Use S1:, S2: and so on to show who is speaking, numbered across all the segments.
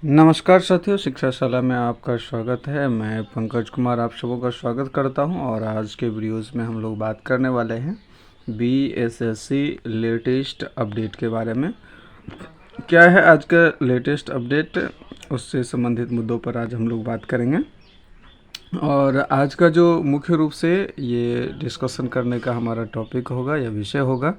S1: नमस्कार साथियों, शिक्षा शाला में आपका स्वागत है। मैं पंकज कुमार आप सबों का स्वागत करता हूं और आज के वीडियोस में हम लोग बात करने वाले हैं बीएसएससी लेटेस्ट अपडेट के बारे में। क्या है आज का लेटेस्ट अपडेट, उससे संबंधित मुद्दों पर आज हम लोग बात करेंगे। और आज का जो मुख्य रूप से ये डिस्कशन करने का हमारा टॉपिक होगा या विषय होगा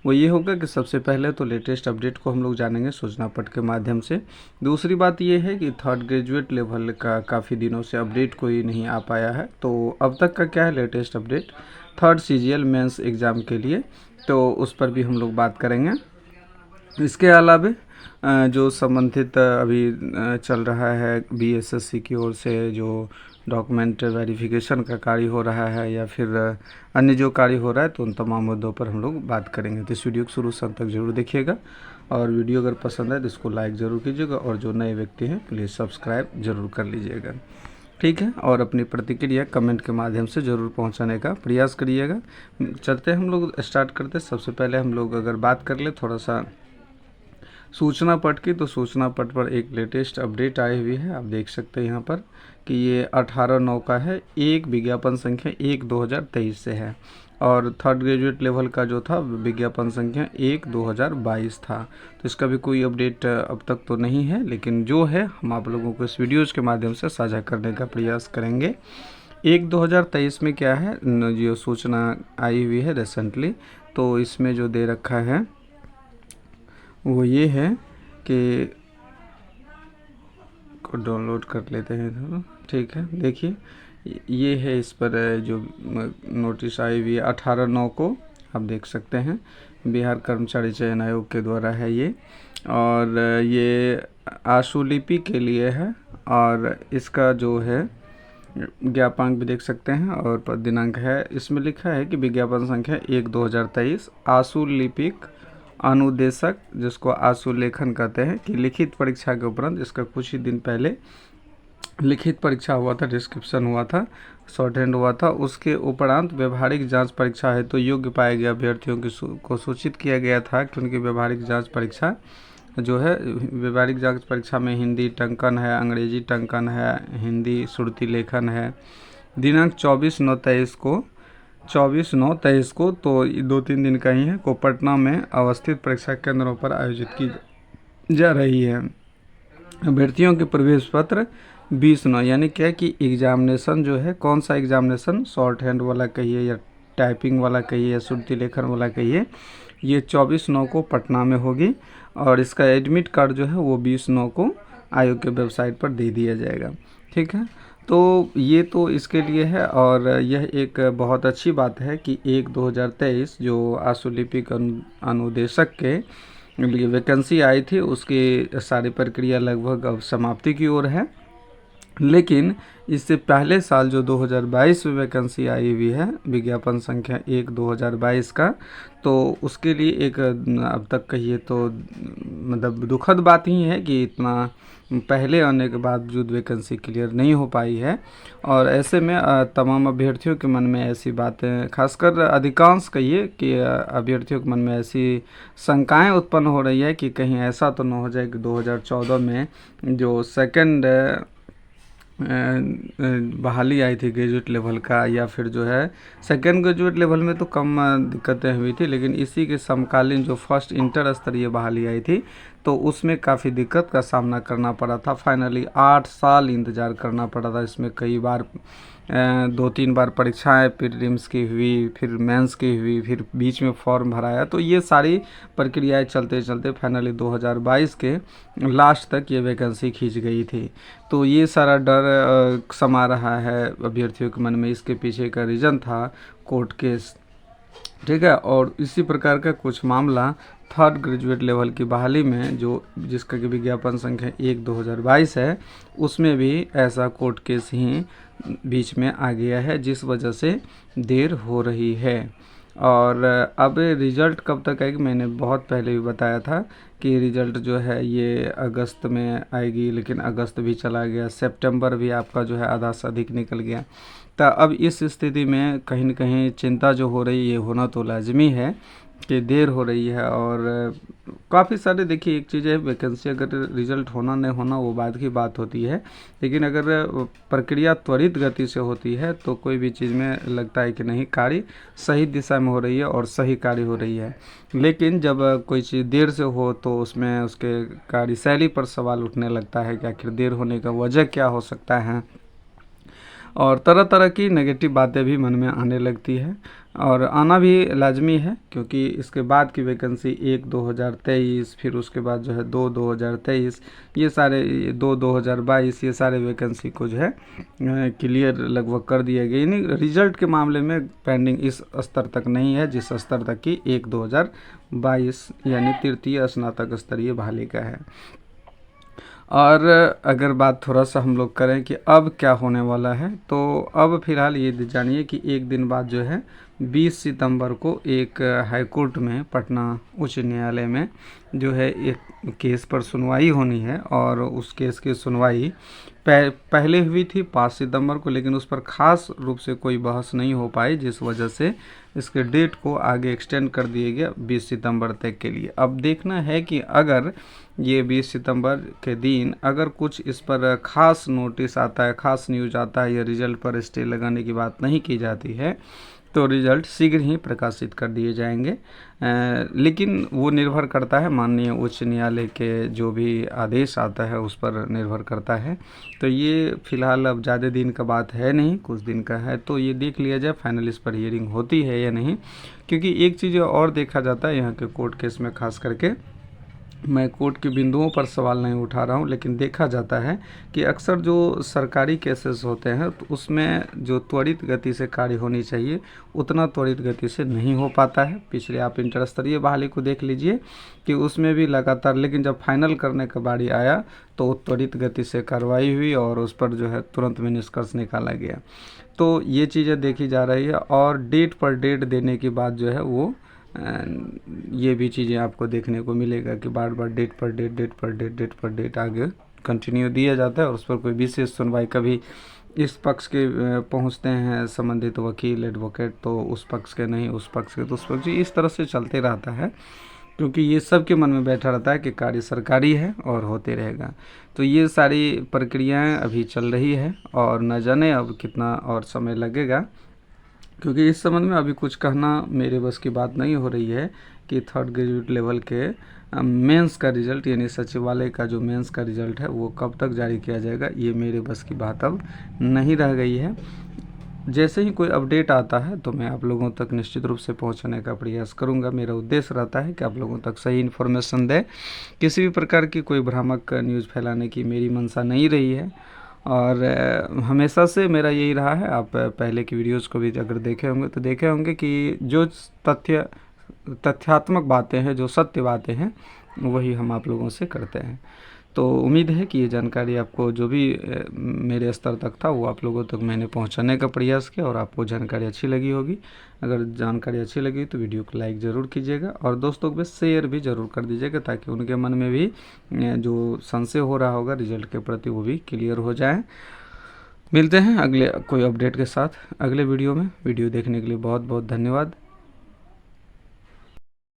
S1: वो ये होगा कि सबसे पहले तो लेटेस्ट अपडेट को हम लोग जानेंगे सूचना पट के माध्यम से। दूसरी बात ये है कि थर्ड ग्रेजुएट लेवल का काफ़ी दिनों से अपडेट कोई नहीं आ पाया है, तो अब तक का क्या है latest update third CGL mains exam के लिए, तो उस पर भी हम लोग बात करेंगे। इसके अलावा जो संबंधित अभी चल रहा है बीएसएससी की ओर से जो डॉक्यूमेंट वेरिफिकेशन का कार्य हो रहा है या फिर अन्य जो कार्य हो रहा है, तो उन तमाम मुद्दों पर हम लोग बात करेंगे। तो इस वीडियो को शुरू से अंत तक जरूर देखिएगा और वीडियो अगर पसंद है तो इसको लाइक ज़रूर कीजिएगा और जो नए व्यक्ति हैं प्लीज़ सब्सक्राइब ज़रूर कर लीजिएगा, ठीक है। और अपनी प्रतिक्रिया कमेंट के माध्यम से ज़रूर पहुंचाने का प्रयास करिएगा। चलते हम लोग स्टार्ट करते। सबसे पहले हम लोग अगर बात कर ले थोड़ा सा सूचना पट की, तो सूचना पट पर एक लेटेस्ट अपडेट आई हुई है। आप देख सकते हैं यहाँ पर कि ये 18/9 का है। एक विज्ञापन संख्या 1/2023 से है और थर्ड ग्रेजुएट लेवल का जो था विज्ञापन संख्या 1/2022 था। तो इसका भी कोई अपडेट अब तक तो नहीं है, लेकिन जो है हम आप लोगों को इस वीडियोज़ के माध्यम से साझा करने का प्रयास करेंगे। 1/2023 में क्या है जो सूचना आई हुई है रिसेंटली, तो इसमें जो दे रखा है वो ये है कि को डाउनलोड कर लेते हैं थोड़ा, ठीक है। देखिए ये है, इस पर जो नोटिस आई हुई है 18/9 को, आप देख सकते हैं बिहार कर्मचारी चयन आयोग के द्वारा है ये। और ये आशुलिपि के लिए है और इसका जो है ज्ञापांक भी देख सकते हैं और दिनांक है। इसमें लिखा है कि विज्ञापन संख्या 1/2023 आशुलिपिक अनुदेशक, जिसको आशुलेखन कहते हैं, कि लिखित परीक्षा के उपरांत इसका कुछ ही दिन पहले लिखित परीक्षा हुआ था, डिस्क्रिप्शन हुआ था, शॉर्ट हैंड हुआ था। उसके उपरांत व्यवहारिक जांच परीक्षा है तो योग्य पाए गए अभ्यर्थियों को सूचित किया गया था कि उनकी व्यवहारिक जांच परीक्षा जो है, व्यवहारिक जांच परीक्षा में हिंदी टंकन है, अंग्रेजी टंकन है, हिंदी श्रुति लेखन है। दिनांक 24/9/23 को तो 2-3 दिन का ही है, को पटना में अवस्थित परीक्षा केंद्रों पर आयोजित की जा रही है। अभ्यर्थियों के प्रवेश पत्र 20/9, यानी क्या कि एग्जामिनेशन जो है, कौन सा एग्जामिनेशन, शॉर्ट हैंड वाला कहिए या टाइपिंग वाला कहिए या श्रुति लेखन वाला कहिए, ये 24/9 को पटना में होगी और इसका एडमिट कार्ड जो है वो 20/9 को आयोग के वेबसाइट पर दे दिया जाएगा, ठीक है। तो ये तो इसके लिए है और यह एक बहुत अच्छी बात है कि 1/2023 जो आशुलिपिक अनुदेशक के लिए वैकेंसी आई थी उसकी सारी प्रक्रिया लगभग अब समाप्ति की ओर है। लेकिन इससे पहले साल जो 2022 में वैकेंसी आई हुई है विज्ञापन संख्या 1/2022 का, तो उसके लिए एक अब तक कहिए तो मतलब दुखद बात ही है कि इतना पहले आने के बावजूद वैकेंसी क्लियर नहीं हो पाई है। और ऐसे में तमाम अभ्यर्थियों के मन में ऐसी बातें, खासकर अधिकांश कहिए कि अभ्यर्थियों के मन में ऐसी शंकाएं उत्पन्न हो रही है कि कहीं ऐसा तो न हो जाए कि 2014 में जो सेकंड बहाली आई थी ग्रेजुएट लेवल का, या फिर जो है सेकेंड ग्रेजुएट लेवल में तो कम दिक्कतें हुई थी, लेकिन इसी के समकालीन जो फर्स्ट इंटर स्तरीय बहाली आई थी तो उसमें काफ़ी दिक्कत का सामना करना पड़ा था। फाइनली 8 साल इंतज़ार करना पड़ा था। इसमें कई बार 2-3 बार परीक्षाएं प्रीलिम्स की हुई, फिर मेंस की हुई, फिर बीच में फॉर्म भराया, तो ये सारी प्रक्रियाएं चलते चलते फाइनली 2022 के लास्ट तक ये वैकेंसी खींच गई थी। तो ये सारा डर समा रहा है अभ्यर्थियों के मन में। इसके पीछे का रीज़न था कोर्ट केस, ठीक है। और इसी प्रकार का कुछ मामला थर्ड ग्रेजुएट लेवल की बहाली में जो जिसका कि विज्ञापन संख्या 1/2022 है, उसमें भी ऐसा कोर्ट केस ही बीच में आ गया है, जिस वजह से देर हो रही है। और अब रिज़ल्ट कब तक आएगी, मैंने बहुत पहले भी बताया था कि रिज़ल्ट जो है ये अगस्त में आएगी, लेकिन अगस्त भी चला गया, सितंबर भी आपका जो है आधा से अधिक निकल गया। तो अब इस स्थिति में कहीं न कहीं चिंता जो हो रही है, ये होना तो लाजमी है कि देर हो रही है। और काफ़ी सारे, देखिए एक चीज़ है, वैकेंसी अगर रिजल्ट होना नहीं होना वो बाद की बात होती है, लेकिन अगर प्रक्रिया त्वरित गति से होती है तो कोई भी चीज़ में लगता है कि नहीं, कार्य सही दिशा में हो रही है और सही कार्य हो रही है। लेकिन जब कोई चीज़ देर से हो तो उसमें उसके कार्यशैली पर सवाल उठने लगता है कि आखिर देर होने का वजह क्या हो सकता है, और तरह तरह की नेगेटिव बातें भी मन में आने लगती है, और आना भी लाजमी है, क्योंकि इसके बाद की वैकेंसी 1/2023, फिर उसके बाद जो है 2/2023, ये सारे 2/2022, ये सारे वैकेंसी को जो है क्लियर लगभग कर दिए गए। यानी रिजल्ट के मामले में पेंडिंग इस स्तर तक नहीं है जिस स्तर तक की 1/2022 यानी तृतीय स्नातक स्तरीय बहाली का है। और अगर बात थोड़ा सा हम लोग करें कि अब क्या होने वाला है, तो अब फ़िलहाल ये जानिए कि एक दिन बाद जो है 20 सितंबर को एक हाईकोर्ट में, पटना उच्च न्यायालय में जो है एक केस पर सुनवाई होनी है। और उस केस की सुनवाई पहले हुई थी 5 सितंबर को, लेकिन उस पर ख़ास रूप से कोई बहस नहीं हो पाई, जिस वजह से इसके डेट को आगे एक्सटेंड कर दिया गया 20 सितंबर तक के लिए। अब देखना है कि अगर ये 20 सितंबर के दिन अगर कुछ इस पर ख़ास नोटिस आता है, ख़ास न्यूज आता है, या रिज़ल्ट पर स्टे लगाने की बात नहीं की जाती है, तो रिज़ल्ट शीघ्र ही प्रकाशित कर दिए जाएंगे। लेकिन वो निर्भर करता है माननीय उच्च न्यायालय के जो भी आदेश आता है उस पर निर्भर करता है। तो ये फ़िलहाल अब ज़्यादा दिन का बात है नहीं, कुछ दिन का है, तो ये देख लिया जाए फाइनल इस पर हियरिंग होती है या नहीं। क्योंकि एक चीज़ और देखा जाता है यहाँ के कोर्ट केस में, खास करके मैं कोर्ट के बिंदुओं पर सवाल नहीं उठा रहा हूँ, लेकिन देखा जाता है कि अक्सर जो सरकारी केसेस होते हैं तो उसमें जो त्वरित गति से कार्य होनी चाहिए उतना त्वरित गति से नहीं हो पाता है। पिछले आप इंटर स्तरीय बहाली को देख लीजिए कि उसमें भी लगातार, लेकिन जब फाइनल करने का बारी आया तो त्वरित गति से कार्रवाई हुई और उस पर जो है तुरंत में निष्कर्ष निकाला गया। तो ये चीज़ें देखी जा रही है, और डेट पर डेट देने के बाद जो है वो ये भी चीज़ें आपको देखने को मिलेगा कि बार बार डेट पर डेट आगे कंटिन्यू दिया जाता है, और उस पर कोई विशेष सुनवाई कभी इस पक्ष के पहुंचते हैं संबंधित वकील एडवोकेट, तो उस पक्ष के नहीं, उस पक्ष के तो उस पक्ष, इस तरह से चलते रहता है, क्योंकि ये सब के मन में बैठा रहता है कि कार्य सरकारी है और होते रहेगा। तो ये सारी प्रक्रियाएं अभी चल रही है, और न जाने अब कितना और समय लगेगा, क्योंकि इस संबंध में अभी कुछ कहना मेरे बस की बात नहीं हो रही है कि थर्ड ग्रेजुएट लेवल के मेंस का रिज़ल्ट, यानी सचिवालय का जो मेंस का रिज़ल्ट है वो कब तक जारी किया जाएगा, ये मेरे बस की बात अब नहीं रह गई है। जैसे ही कोई अपडेट आता है तो मैं आप लोगों तक निश्चित रूप से पहुंचाने का प्रयास करूंगा। मेरा उद्देश्य रहता है कि आप लोगों तक सही इन्फॉर्मेशन दें, किसी भी प्रकार की कोई भ्रामक न्यूज़ फैलाने की मेरी मंशा नहीं रही है, और हमेशा से मेरा यही रहा है। आप पहले की वीडियोस को भी अगर देखे होंगे तो देखे होंगे कि जो तथ्यात्मक बातें हैं, जो सत्य बातें हैं, वही हम आप लोगों से करते हैं। तो उम्मीद है कि ये जानकारी आपको जो भी मेरे स्तर तक था वो आप लोगों तक मैंने पहुंचाने का प्रयास किया, और आपको जानकारी अच्छी लगी होगी। अगर जानकारी अच्छी लगी तो वीडियो को लाइक ज़रूर कीजिएगा, और दोस्तों को शेयर भी ज़रूर कर दीजिएगा, ताकि उनके मन में भी जो संशय हो रहा होगा रिजल्ट के प्रति वो भी क्लियर हो जाए। मिलते हैं अगले कोई अपडेट के साथ अगले वीडियो में। वीडियो देखने के लिए बहुत बहुत धन्यवाद।